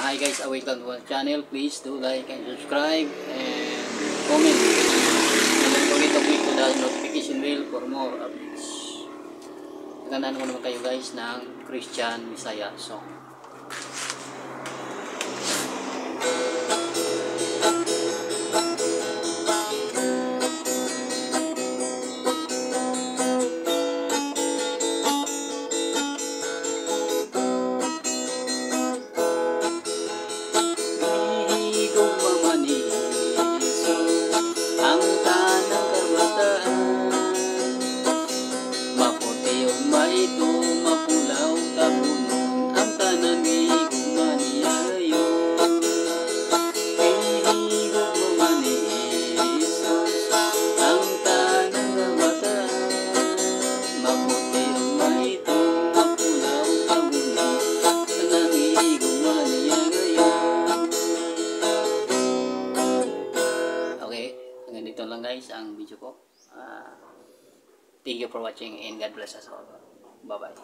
Hi guys, welcome to our channel. Please do like and subscribe and comment. And don't forget to click the notification bell for more updates. Magandaan ko naman kayo guys ng Christian Messiah song. Ganito lang guys ang video ko. Thank you for watching and God bless us all. Bye bye.